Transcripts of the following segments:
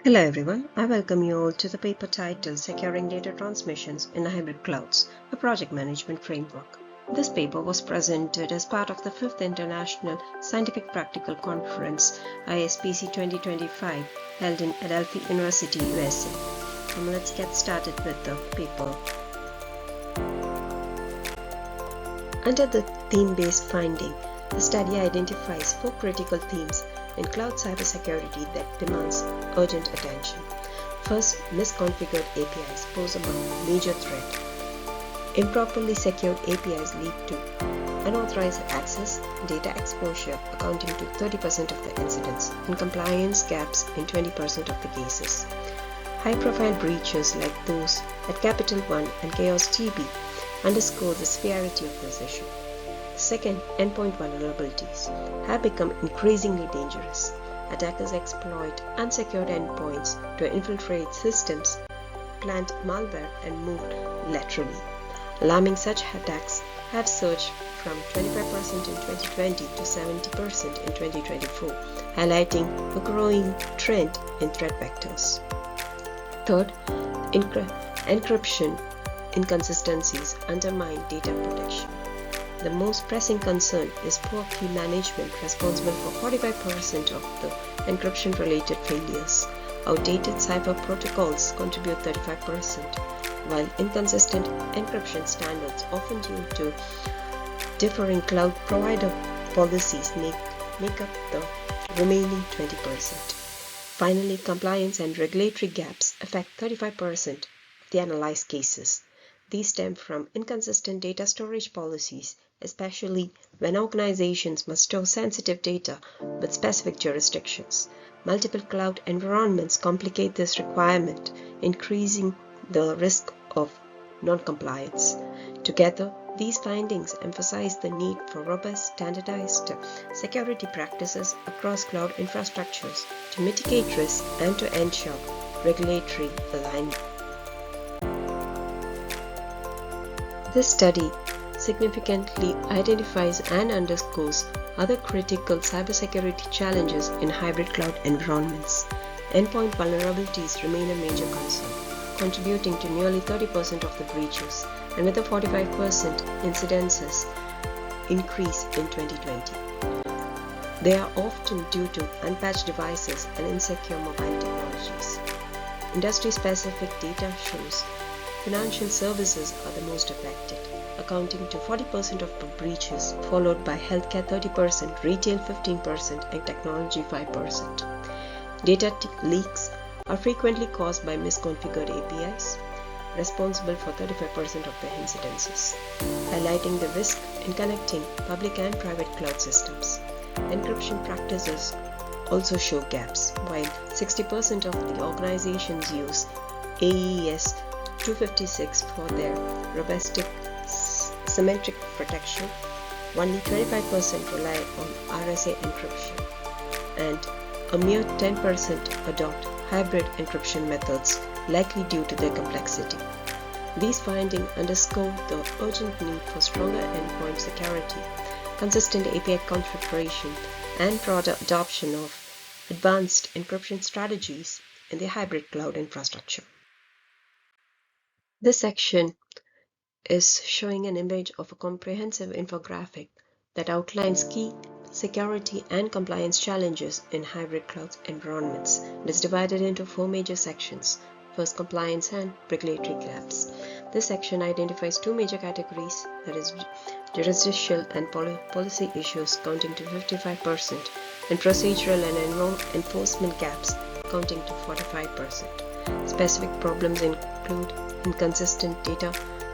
Hello everyone, I welcome you all to the paper titled Securing Data Transmissions in Hybrid Clouds, a Project Management Framework. This paper was presented as part of the 5th International Scientific Practical Conference ISPC 2025 held in Adelphi University, USA. Let's get started with the paper. Under the theme-based finding, the study identifies 4 critical themes in cloud cybersecurity that demands urgent attention. First, misconfigured APIs pose a major threat. Improperly secured APIs lead to unauthorized access, data exposure accounting to 30% of the incidents, and compliance gaps in 20% of the cases. High-profile breaches like those at Capital One and Chaos TB underscore the severity of this issue. Second, endpoint vulnerabilities have become increasingly dangerous. Attackers exploit unsecured endpoints to infiltrate systems, plant malware, and move laterally. Alarming, such attacks have surged from 25% in 2020 to 70% in 2024, highlighting a growing trend in threat vectors. Third, encryption inconsistencies undermine data protection. The most pressing concern is poor key management, responsible for 45% of the encryption-related failures. Outdated cipher protocols contribute 35%, while inconsistent encryption standards, often due to differing cloud provider policies, make up the remaining 20%. Finally, compliance and regulatory gaps affect 35% of the analyzed cases. These stem from inconsistent data storage policies, especially when organizations must store sensitive data with specific jurisdictions. Multiple cloud environments complicate this requirement, increasing the risk of non-compliance. Together, these findings emphasize the need for robust, standardized security practices across cloud infrastructures to mitigate risk and to ensure regulatory alignment. This study significantly identifies and underscores other critical cybersecurity challenges in hybrid cloud environments. Endpoint vulnerabilities remain a major concern, contributing to nearly 30% of the breaches, and with a 45% incidences increase in 2020. They are often due to unpatched devices and insecure mobile technologies. Industry-specific data shows financial services are the most affected, accounting to 40% of the breaches, followed by healthcare 30%, retail 15%, and technology 5%. Data leaks are frequently caused by misconfigured APIs, responsible for 35% of the incidences, highlighting the risk in connecting public and private cloud systems. Encryption practices also show gaps. While 60% of the organizations use AES 256 for their robust symmetric protection, only 25% rely on RSA encryption, and a mere 10% adopt hybrid encryption methods, likely due to their complexity. These findings underscore the urgent need for stronger endpoint security, consistent API configuration, and broader adoption of advanced encryption strategies in the hybrid cloud infrastructure. This section is showing an image of a comprehensive infographic that outlines key security and compliance challenges in hybrid cloud environments. It is divided into 4 major sections. First, compliance and regulatory gaps. This section identifies 2 major categories, that is, jurisdictional and policy issues accounting to 55%, and procedural and enforcement gaps accounting to 45%. Specific problems include inconsistent data,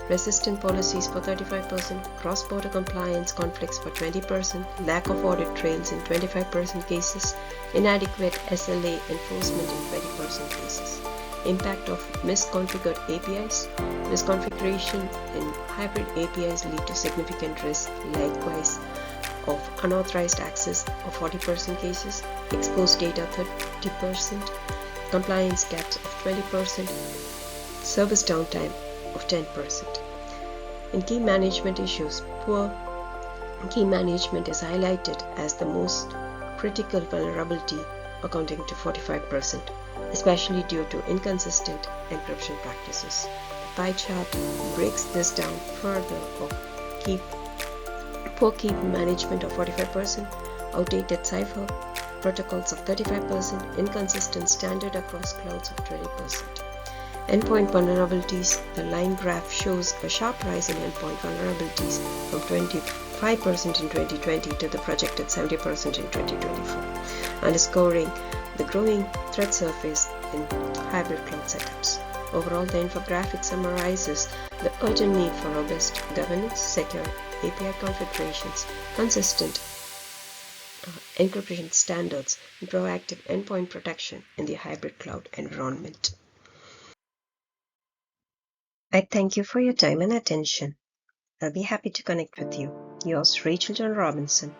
resistant policies for 35%, cross-border compliance conflicts for 20%, lack of audit trails in 25% cases, inadequate SLA enforcement in 20% cases. Impact of misconfigured APIs. Misconfiguration in hybrid APIs lead to significant risk, likewise of unauthorized access of 40% cases, exposed data 30%, compliance gaps of 20%, service downtime of 10%. In key management issues, poor key management is highlighted as the most critical vulnerability accounting to 45%, especially due to inconsistent encryption practices. The pie chart breaks this down further of poor key management of 45%, outdated cipher protocols of 35%, inconsistent standard across clouds of 20%. Endpoint vulnerabilities. The line graph shows a sharp rise in endpoint vulnerabilities from 25% in 2020 to the projected 70% in 2024, underscoring the growing threat surface in hybrid cloud setups. Overall, the infographic summarizes the urgent need for robust governance, secure API configurations, consistent encryption standards, and proactive endpoint protection in the hybrid cloud environment. I thank you for your time and attention. I'll be happy to connect with you. Yours, Rachel John Robinson.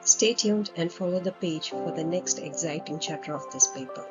Stay tuned and follow the page for the next exciting chapter of this paper.